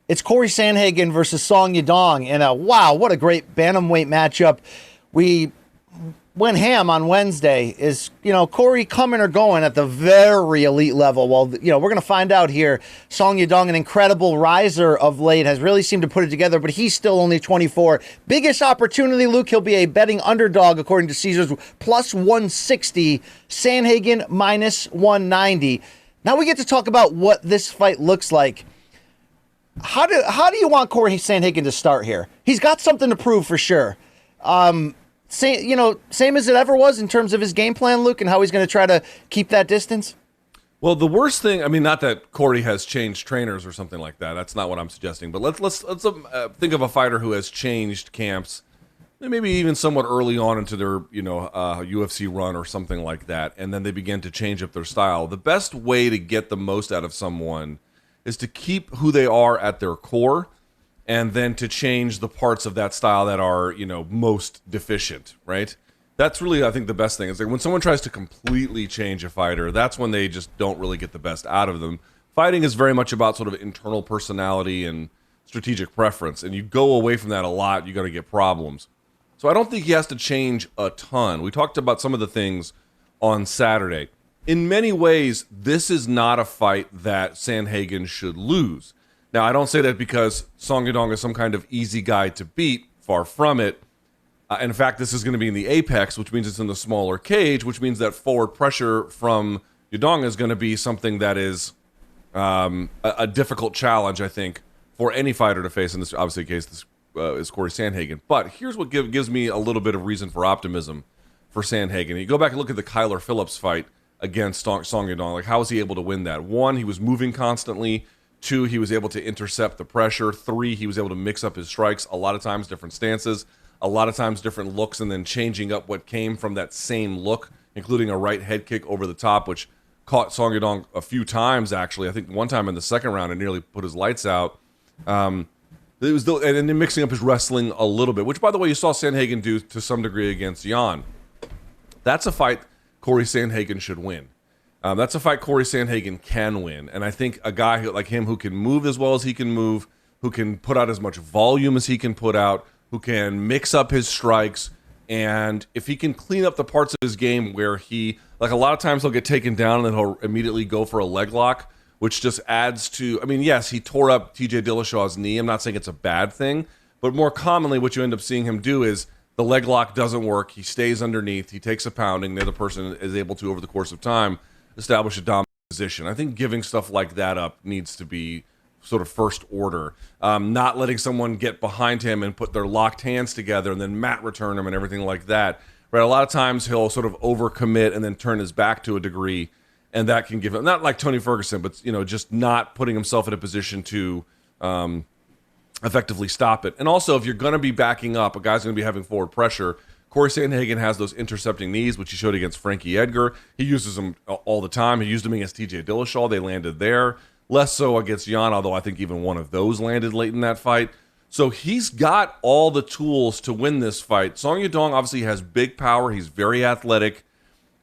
It's Cory Sandhagen versus Song Yadong. And wow, what a great bantamweight matchup. We went ham on Wednesday. Is, Cory coming or going at the very elite level? Well, we're going to find out here. Song Yadong, an incredible riser of late, has really seemed to put it together, but he's still only 24. Biggest opportunity, Luke. He'll be a betting underdog, according to Caesars, plus 160. Sandhagen, minus 190. Now we get to talk about what this fight looks like. How do you want Cory Sandhagen to start here? He's got something to prove for sure. Same as it ever was in terms of his game plan, Luke, and how he's going to try to keep that distance. Well, the worst thing, not that Cory has changed trainers or something like that. That's not what I'm suggesting. But let's think of a fighter who has changed camps, maybe even somewhat early on into their UFC run or something like that, and then they begin to change up their style. The best way to get the most out of someone is to keep who they are at their core, and then to change the parts of that style that are, most deficient, right? That's really, I think, the best thing. Is like when someone tries to completely change a fighter, that's when they just don't really get the best out of them. Fighting is very much about sort of internal personality and strategic preference, and you go away from that a lot, you're going to get problems. So I don't think he has to change a ton. We talked about some of the things on Saturday. In many ways, this is not a fight that Sandhagen should lose. Now, I don't say that because Song Yadong is some kind of easy guy to beat. Far from it. In fact, this is going to be in the apex, which means it's in the smaller cage, which means that forward pressure from Yadong is going to be something that is a difficult challenge, I think, for any fighter to face. In this, obviously, case this is Cory Sandhagen. But here's what gives me a little bit of reason for optimism for Sandhagen. You go back and look at the Kyler Phillips fight against Song Yadong. Like, how was he able to win that? 1, he was moving constantly. 2, he was able to intercept the pressure. 3, he was able to mix up his strikes, a lot of times different stances, a lot of times different looks, and then changing up what came from that same look, including a right head kick over the top, which caught Song Yadong a few times, actually. I think one time in the second round, it nearly put his lights out. And then mixing up his wrestling a little bit, which, by the way, you saw Sandhagen do to some degree against Jan. That's a fight Cory Sandhagen should win. That's a fight Cory Sandhagen can win. And I think a guy like him who can move as well as he can move, who can put out as much volume as he can put out, who can mix up his strikes, and if he can clean up the parts of his game where he, like a lot of times he'll get taken down and then he'll immediately go for a leg lock, which just adds to, yes, he tore up TJ Dillashaw's knee. I'm not saying it's a bad thing, but more commonly what you end up seeing him do is the leg lock doesn't work. He stays underneath. He takes a pounding. The other person is able to, over the course of time, establish a dominant position. I think giving stuff like that up needs to be sort of first order. Not letting someone get behind him and put their locked hands together and then mat return him and everything like that. Right? A lot of times he'll sort of overcommit and then turn his back to a degree, and that can give him, not like Tony Ferguson, but just not putting himself in a position to effectively stop it. And also, if you're going to be backing up, a guy's going to be having forward pressure. Cory Sandhagen has those intercepting knees, which he showed against Frankie Edgar. He uses them all the time. He used them against TJ Dillashaw. They landed there. Less so against Jan, although I think even one of those landed late in that fight. So he's got all the tools to win this fight. Song Yadong obviously has big power. He's very athletic,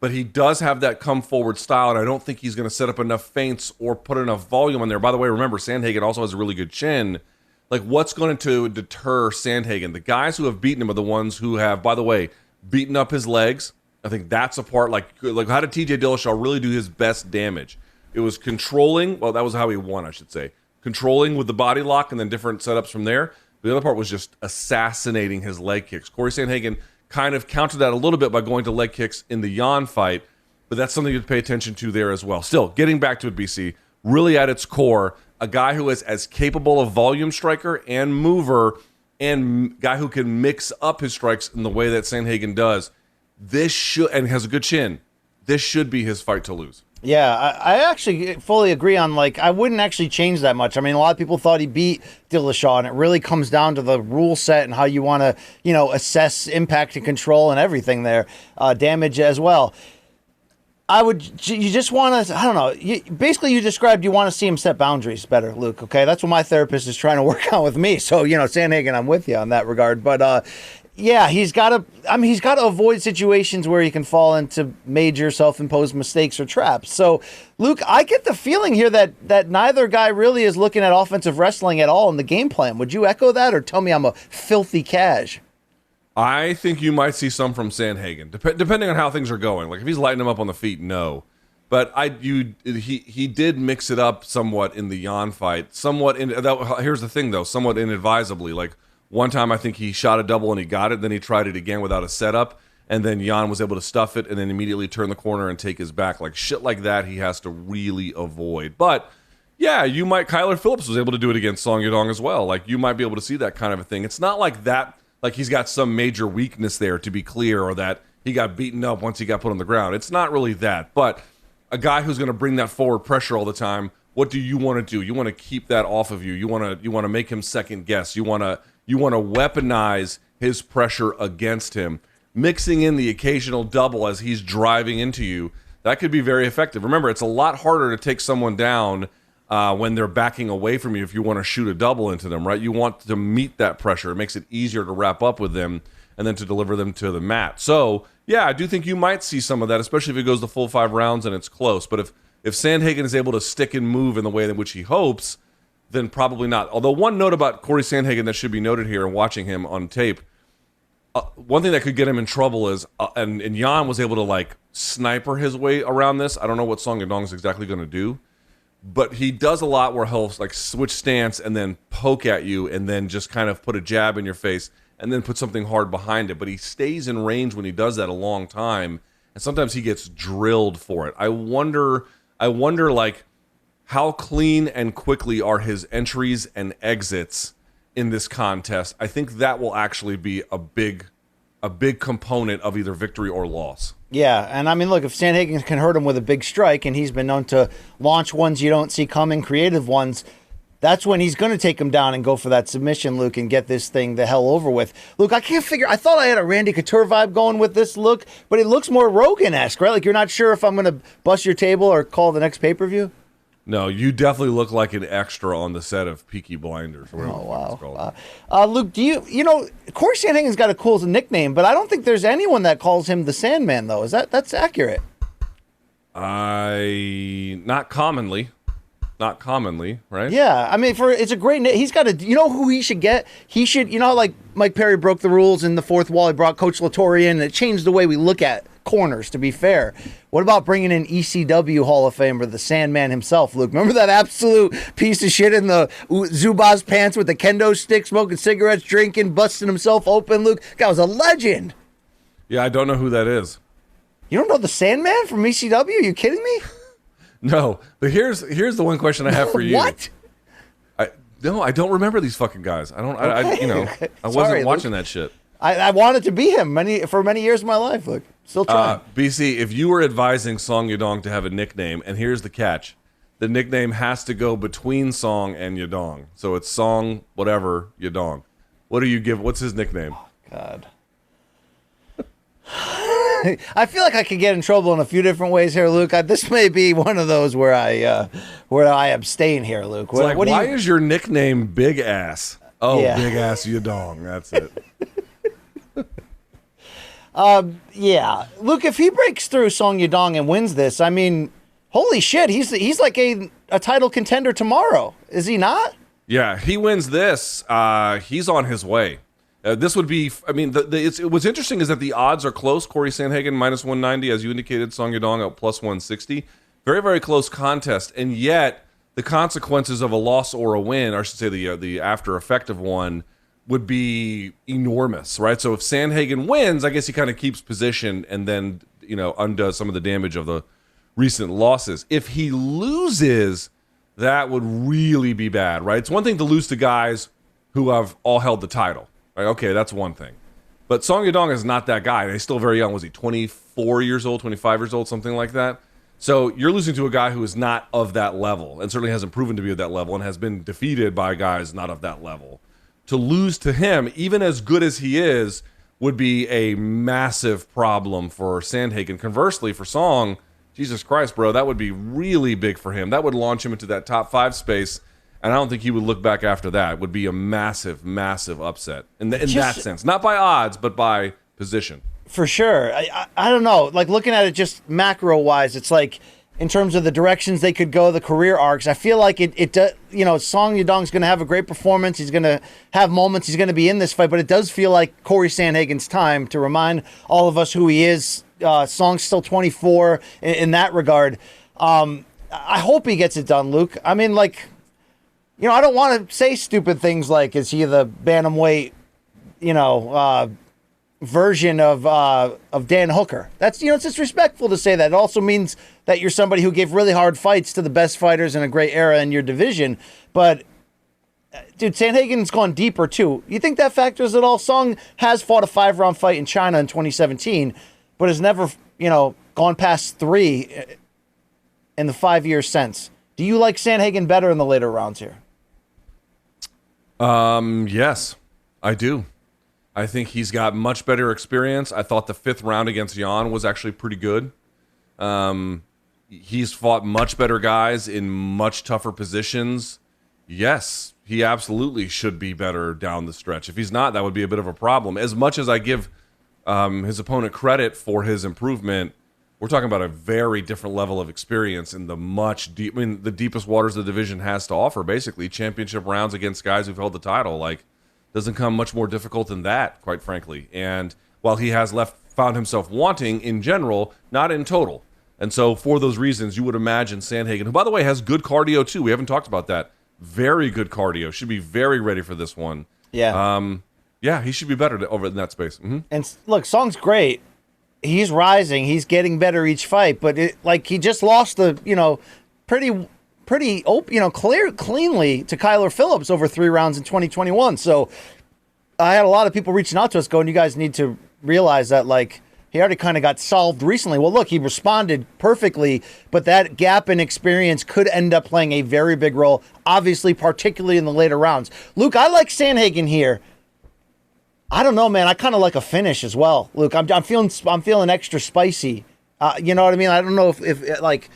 but he does have that come forward style, and I don't think he's going to set up enough feints or put enough volume on there. By the way, remember, Sandhagen also has a really good chin. Like, what's going to deter Sandhagen? The guys who have beaten him are the ones who have, by the way, beaten up his legs. I think that's a part, like how did TJ Dillashaw really do his best damage? It was controlling, well, that was how he won, I should say. Controlling with the body lock and then different setups from there. The other part was just assassinating his leg kicks. Cory Sandhagen kind of countered that a little bit by going to leg kicks in the Jan fight, but that's something to pay attention to there as well. Still, getting back to it, BC, really at its core, a guy who is as capable of volume striker and mover and guy who can mix up his strikes in the way that Sandhagen does. This should, and has a good chin, this should be his fight to lose. Yeah, I actually fully agree on, I wouldn't actually change that much. A lot of people thought he beat Dillashaw, and it really comes down to the rule set and how you want to, assess impact and control and everything there, damage as well. You just want to, I don't know, basically you described you want to see him set boundaries better, Luke, okay? That's what my therapist is trying to work on with me. So, Sandhagen, I'm with you on that regard. But Yeah, he's got to. I mean, he's got to avoid situations where he can fall into major self-imposed mistakes or traps. So, Luke, I get the feeling here that neither guy really is looking at offensive wrestling at all in the game plan. Would you echo that, or tell me I'm a filthy cash? I think you might see some from Sandhagen, depending on how things are going. Like if he's lighting him up on the feet, no. But he did mix it up somewhat in the Jan fight. Here's the thing though, somewhat inadvisably. Like one time I think he shot a double and he got it, then he tried it again without a setup, and then Jan was able to stuff it and then immediately turn the corner and take his back. Like shit like that he has to really avoid. But yeah, Kyler Phillips was able to do it against Song Yadong as well. Like you might be able to see that kind of a thing. It's not like that. Like he's got some major weakness there, to be clear, or that he got beaten up once he got put on the ground. It's not really that. But a guy who's going to bring that forward pressure all the time, what do you want to do? You want to keep that off of you. You want to make him second guess. You want to weaponize his pressure against him, mixing in the occasional double as he's driving into you. That could be very effective. Remember, it's a lot harder to take someone down when they're backing away from you if you want to shoot a double into them, right? You want to meet that pressure. It makes it easier to wrap up with them and then to deliver them to the mat. So, yeah, I do think you might see some of that, especially if it goes the full 5 rounds and it's close. But if Sandhagen is able to stick and move in the way in which he hopes, then probably not. Although one note about Cory Sandhagen that should be noted here and watching him on tape, one thing that could get him in trouble is, and Jan was able to like sniper his way around this. I don't know what Song Yadong is exactly going to do. But he does a lot where he'll like switch stance and then poke at you and then just kind of put a jab in your face and then put something hard behind it. But he stays in range when he does that a long time, and sometimes he gets drilled for it. I wonder like how clean and quickly are his entries and exits in this contest. I think that will actually be a big component of either victory or loss. Yeah, and I mean, look, if Sandhagen can hurt him with a big strike, and he's been known to launch ones you don't see coming, creative ones, that's when he's going to take him down and go for that submission, Luke, and get this thing the hell over with. Luke, I can't figure, I thought I had a Randy Couture vibe going with this look, but it looks more Rogan-esque, right? Like you're not sure if I'm going to bust your table or call the next pay-per-view? No, you definitely look like an extra on the set of Peaky Blinders. Or whatever it's called. Luke, Cory Sandhagen's got a cool nickname, but I don't think there's anyone that calls him the Sandman, though. That's accurate? Not commonly, right? Yeah, I mean, it's a great. He's got who he should get? He should, like Mike Perry broke the rules in the fourth wall. He brought Coach Latore in, and it changed the way we look at corners, to be fair. What about bringing in ECW Hall of Famer, the Sandman himself, Luke? Remember that absolute piece of shit in the Zubaz pants with the kendo stick, smoking cigarettes, drinking, busting himself open, Luke? Guy was a legend. Yeah, I don't know who that is. You don't know the Sandman from ECW? Are you kidding me? No, but here's the one question I have for you. What? I don't remember these fucking guys. I wasn't watching that shit. I wanted to be him for many years of my life. Look, still trying. BC, if you were advising Song Yadong to have a nickname, and here's the catch, the nickname has to go between Song and Yadong. So it's Song, whatever, Yadong. What do you give? What's his nickname? Oh, God. I feel like I could get in trouble in a few different ways here, Luke. This may be one of those where I abstain here, Luke. Why is your nickname Big Ass? Oh, yeah. Big Ass Yadong. That's it. Yeah. Luke, if he breaks through Song Yadong and wins this, I mean, holy shit, he's like a title contender tomorrow. Is he not? Yeah, he wins this. He's on his way. This would be, I mean, what's interesting is that the odds are close. Cory Sandhagen minus 190, as you indicated, Song Yadong at plus 160. Very, very close contest. And yet, the consequences of a loss or a win, or I should say the after effect of one, would be enormous, right? So if Sandhagen wins, I guess he kind of keeps position and then, undoes some of the damage of the recent losses. If he loses, that would really be bad, right? It's one thing to lose to guys who have all held the title. Right? Okay, that's one thing. But Song Yadong is not that guy. He's still very young. Was he 24 years old, 25 years old, something like that? So you're losing to a guy who is not of that level and certainly hasn't proven to be of that level and has been defeated by guys not of that level. To lose to him, even as good as he is, would be a massive problem for Sandhagen. Conversely, for Song, Jesus Christ, bro, that would be really big for him. That would launch him into that top 5 space. And I don't think he would look back after that. It would be a massive, massive upset in that sense. Not by odds, but by position. For sure. I don't know. Like, looking at it just macro-wise, it's like, in terms of the directions they could go, the career arcs, I feel like it does, Song Yadong's going to have a great performance. He's going to have moments. He's going to be in this fight, but it does feel like Cory Sandhagen's time to remind all of us who he is. Song's still 24 in that regard. I hope he gets it done, Luke. I mean, like, I don't want to say stupid things like, is he the bantamweight, version of Dan Hooker? That's, it's disrespectful to say that. It also means that you're somebody who gave really hard fights to the best fighters in a great era in your division. But dude, Sandhagen's gone deeper too. You think that factors at all? Song has fought a 5-round fight in China in 2017, but has never, gone past 3 in the 5 years since. Do you like Sandhagen better in the later rounds here? Yes, I do. I think he's got much better experience. I thought the 5th round against Jan was actually pretty good. He's fought much better guys in much tougher positions. Yes, he absolutely should be better down the stretch. If he's not, that would be a bit of a problem. As much as I give his opponent credit for his improvement, we're talking about a very different level of experience in the deepest waters the division has to offer, basically. Championship rounds against guys who've held the title. Doesn't come much more difficult than that, quite frankly. And while he has found himself wanting in general, not in total. And so for those reasons, you would imagine Sandhagen, who, by the way, has good cardio too. We haven't talked about that. Very good cardio. Should be very ready for this one. Yeah. Yeah, he should be better over in that space. Mm-hmm. And look, Song's great. He's rising. He's getting better each fight. But he just lost pretty cleanly to Kyler Phillips over 3 rounds in 2021. So I had a lot of people reaching out to us going, you guys need to realize that, he already kind of got solved recently. Well, look, he responded perfectly, but that gap in experience could end up playing a very big role, obviously, particularly in the later rounds. Luke, I like Sandhagen here. I don't know, man. I kind of like a finish as well, Luke. I'm feeling extra spicy. You know what I mean? I don't know if I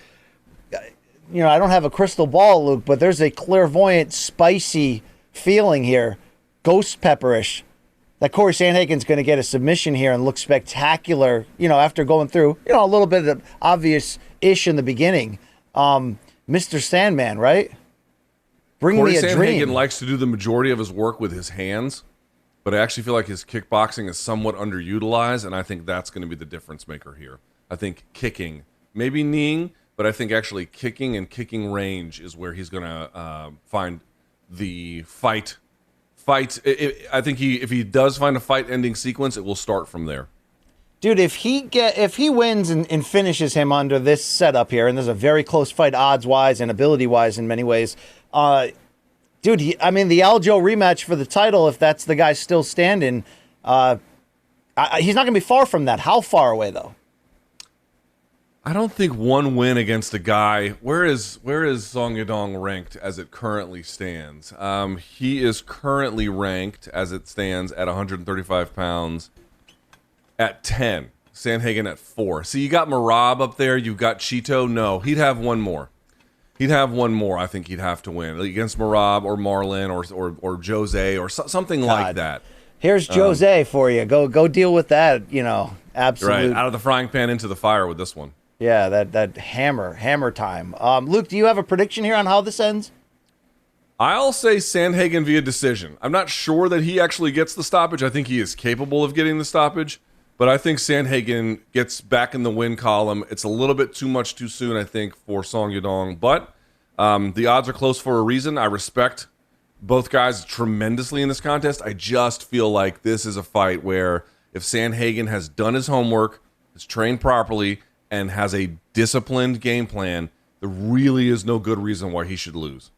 don't have a crystal ball, Luke, but there's a clairvoyant, spicy feeling here, ghost pepperish, that Cory Sandhagen's going to get a submission here and look spectacular, after going through, a little bit of obvious-ish in the beginning. Mr. Sandman, right? Bring Cory me a dream. Sandhagen likes to do the majority of his work with his hands, but I actually feel like his kickboxing is somewhat underutilized, and I think that's going to be the difference maker here. I think kicking, maybe kneeing, but I think actually kicking and kicking range is where he's going to find the fight. I think if he does find a fight-ending sequence, it will start from there. Dude, if he wins and finishes him under this setup here, and there's a very close fight odds-wise and ability-wise in many ways, dude, the Aljo rematch for the title, if that's the guy still standing, he's not going to be far from that. How far away, though? I don't think one win against a guy. Where is Song Yadong ranked as it currently stands? He is currently ranked as it stands at 135 pounds at 10. Sandhagen at 4. So you got Merab up there. You got Cheeto. No, he'd have one more. I think he'd have to win against Merab or Marlon or Jose or something like that. Here's Jose for you. Go deal with that. Absolutely. Right, out of the frying pan into the fire with this one. Yeah, that hammer time. Luke, do you have a prediction here on how this ends? I'll say Sandhagen via decision. I'm not sure that he actually gets the stoppage. I think he is capable of getting the stoppage, but I think Sandhagen gets back in the win column. It's a little bit too much too soon, I think, for Song Yadong, but the odds are close for a reason. I respect both guys tremendously in this contest. I just feel like this is a fight where if Sandhagen has done his homework, is trained properly, and has a disciplined game plan, there really is no good reason why he should lose.